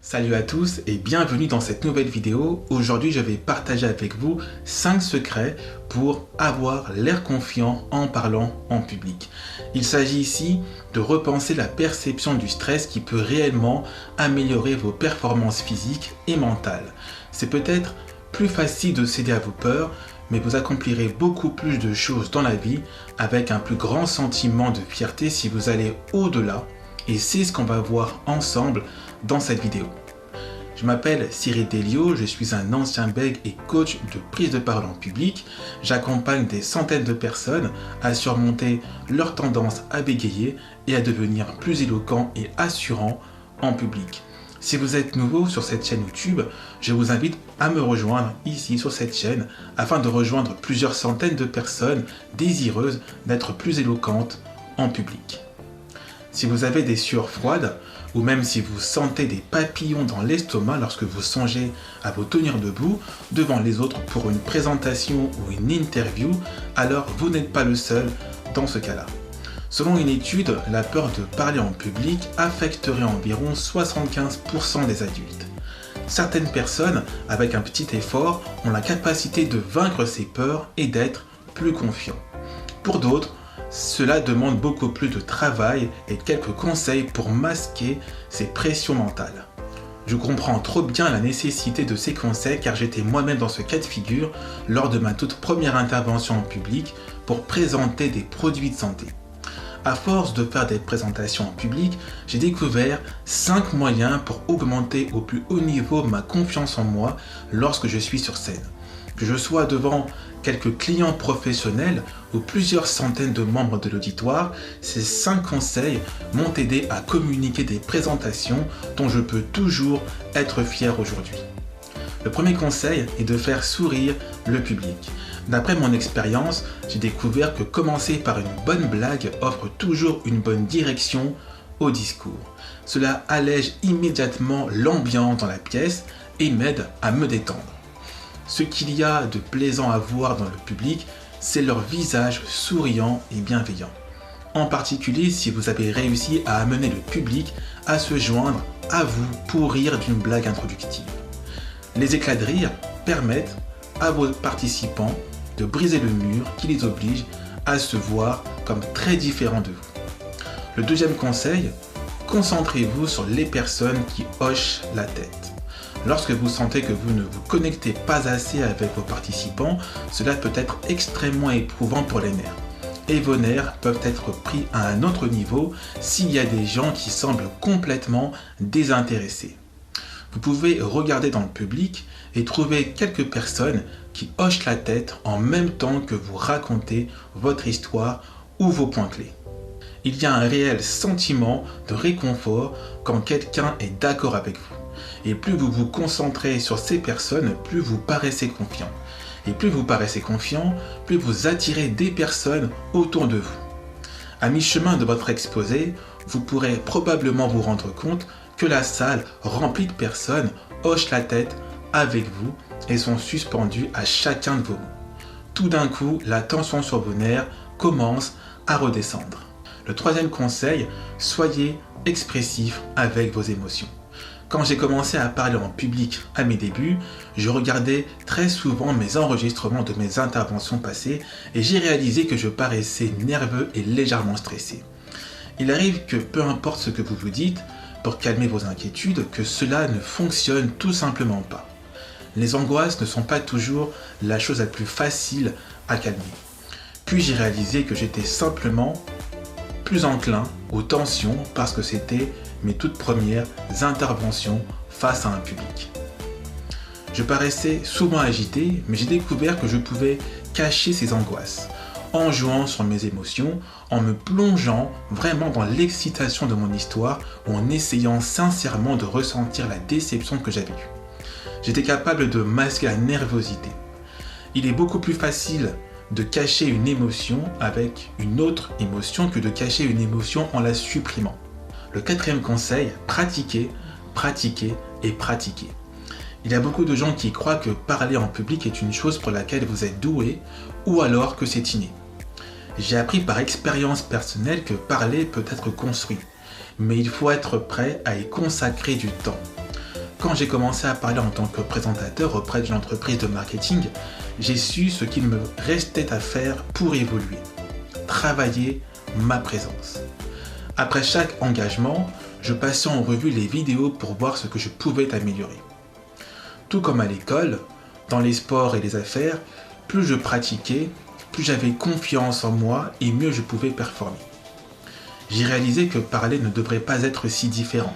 Salut à tous et bienvenue dans cette nouvelle vidéo. Aujourd'hui, je vais partager avec vous 5 secrets pour avoir l'air confiant en parlant en public. Il s'agit ici de repenser la perception du stress qui peut réellement améliorer vos performances physiques et mentales. C'est peut-être plus facile de céder à vos peurs, mais vous accomplirez beaucoup plus de choses dans la vie avec un plus grand sentiment de fierté si vous allez au-delà. Et c'est ce qu'on va voir ensemble dans cette vidéo. Je m'appelle Cyril Delio, je suis un ancien bègue et coach de prise de parole en public. J'accompagne des centaines de personnes à surmonter leur tendance à bégayer et à devenir plus éloquent et assurant en public. Si vous êtes nouveau sur cette chaîne YouTube, je vous invite à me rejoindre ici sur cette chaîne afin de rejoindre plusieurs centaines de personnes désireuses d'être plus éloquentes en public. Si vous avez des sueurs froides, ou même si vous sentez des papillons dans l'estomac lorsque vous songez à vous tenir debout devant les autres pour une présentation ou une interview, alors vous n'êtes pas le seul dans ce cas-là. Selon une étude, la peur de parler en public affecterait environ 75% des adultes. Certaines personnes, avec un petit effort, ont la capacité de vaincre ces peurs et d'être plus confiants. Pour d'autres, cela demande beaucoup plus de travail et quelques conseils pour masquer ces pressions mentales. Je comprends trop bien la nécessité de ces conseils car j'étais moi-même dans ce cas de figure lors de ma toute première intervention en public pour présenter des produits de santé. À force de faire des présentations en public, j'ai découvert 5 moyens pour augmenter au plus haut niveau ma confiance en moi lorsque je suis sur scène. Que je sois devant quelques clients professionnels ou plusieurs centaines de membres de l'auditoire, ces 5 conseils m'ont aidé à communiquer des présentations dont je peux toujours être fier aujourd'hui. Le premier conseil est de faire sourire le public. D'après mon expérience, j'ai découvert que commencer par une bonne blague offre toujours une bonne direction au discours. Cela allège immédiatement l'ambiance dans la pièce et m'aide à me détendre. Ce qu'il y a de plaisant à voir dans le public, c'est leur visage souriant et bienveillant. En particulier si vous avez réussi à amener le public à se joindre à vous pour rire d'une blague introductive. Les éclats de rire permettent à vos participants de briser le mur qui les oblige à se voir comme très différents de vous. Le deuxième conseil, concentrez-vous sur les personnes qui hochent la tête. Lorsque vous sentez que vous ne vous connectez pas assez avec vos participants, cela peut être extrêmement éprouvant pour les nerfs. Et vos nerfs peuvent être pris à un autre niveau s'il y a des gens qui semblent complètement désintéressés. Vous pouvez regarder dans le public et trouver quelques personnes qui hochent la tête en même temps que vous racontez votre histoire ou vos points clés. Il y a un réel sentiment de réconfort quand quelqu'un est d'accord avec vous. Et plus vous vous concentrez sur ces personnes, plus vous paraissez confiant. Et plus vous paraissez confiant, plus vous attirez des personnes autour de vous. À mi-chemin de votre exposé, vous pourrez probablement vous rendre compte que la salle remplie de personnes hoche la tête avec vous et sont suspendues à chacun de vos mots. Tout d'un coup, la tension sur vos nerfs commence à redescendre. Le troisième conseil, soyez expressif avec vos émotions. Quand j'ai commencé à parler en public à mes débuts, je regardais très souvent mes enregistrements de mes interventions passées et j'ai réalisé que je paraissais nerveux et légèrement stressé. Il arrive que peu importe ce que vous vous dites, pour calmer vos inquiétudes, que cela ne fonctionne tout simplement pas. Les angoisses ne sont pas toujours la chose la plus facile à calmer. Puis j'ai réalisé que j'étais simplement plus enclin aux tensions parce que c'était mes toutes premières interventions face à un public. Je paraissais souvent agité, mais j'ai découvert que je pouvais cacher ces angoisses en jouant sur mes émotions, en me plongeant vraiment dans l'excitation de mon histoire ou en essayant sincèrement de ressentir la déception que j'avais eue. J'étais capable de masquer la nervosité. Il est beaucoup plus facile de cacher une émotion avec une autre émotion que de cacher une émotion en la supprimant. Le quatrième conseil, pratiquez, pratiquez et pratiquez. Il y a beaucoup de gens qui croient que parler en public est une chose pour laquelle vous êtes doué ou alors que c'est inné. J'ai appris par expérience personnelle que parler peut être construit, mais il faut être prêt à y consacrer du temps. quand j'ai commencé à parler en tant que présentateur auprès d'une entreprise de marketing, j'ai su ce qu'il me restait à faire pour évoluer. Travailler ma présence. Après chaque engagement, je passais en revue les vidéos pour voir ce que je pouvais améliorer. Tout comme à l'école, dans les sports et les affaires, plus je pratiquais, plus j'avais confiance en moi et mieux je pouvais performer. J'ai réalisé que parler ne devrait pas être si différent.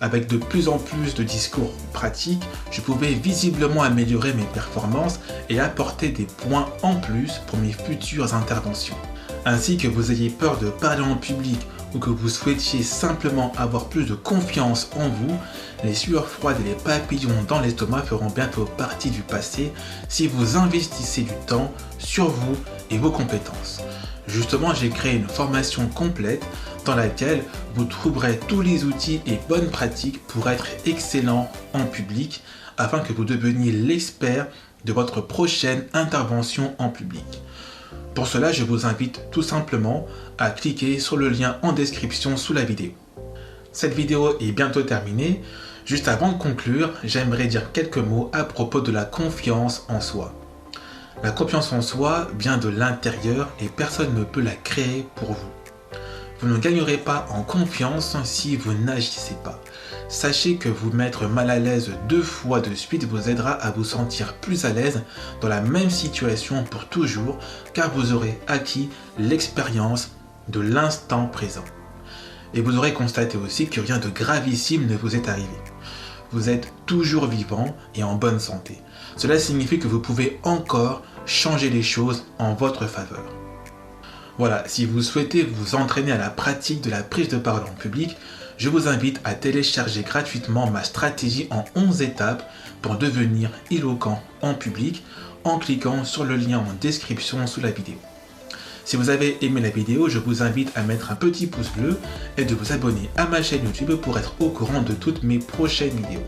Avec de plus en plus de discours pratiques, je pouvais visiblement améliorer mes performances et apporter des points en plus pour mes futures interventions. Ainsi que vous ayez peur de parler en public ou que vous souhaitiez simplement avoir plus de confiance en vous, les sueurs froides et les papillons dans l'estomac feront bientôt partie du passé si vous investissez du temps sur vous et vos compétences. Justement, j'ai créé une formation complète dans laquelle vous trouverez tous les outils et bonnes pratiques pour être excellent en public afin que vous deveniez l'expert de votre prochaine intervention en public. Pour cela, je vous invite tout simplement à cliquer sur le lien en description sous la vidéo. Cette vidéo est bientôt terminée. Juste avant de conclure, j'aimerais dire quelques mots à propos de la confiance en soi. La confiance en soi vient de l'intérieur et personne ne peut la créer pour vous. Vous ne gagnerez pas en confiance si vous n'agissez pas. Sachez que vous mettre mal à l'aise 2 fois de suite vous aidera à vous sentir plus à l'aise dans la même situation pour toujours, car vous aurez acquis l'expérience de l'instant présent. Et vous aurez constaté aussi que rien de gravissime ne vous est arrivé. Vous êtes toujours vivant et en bonne santé. Cela signifie que vous pouvez encore changer les choses en votre faveur. Voilà, si vous souhaitez vous entraîner à la pratique de la prise de parole en public, je vous invite à télécharger gratuitement ma stratégie en 11 étapes pour devenir éloquent en public en cliquant sur le lien en description sous la vidéo. Si vous avez aimé la vidéo, je vous invite à mettre un petit pouce bleu et de vous abonner à ma chaîne YouTube pour être au courant de toutes mes prochaines vidéos.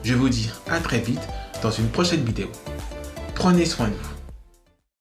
Je vous dis à très vite dans une prochaine vidéo. Prenez soin de vous.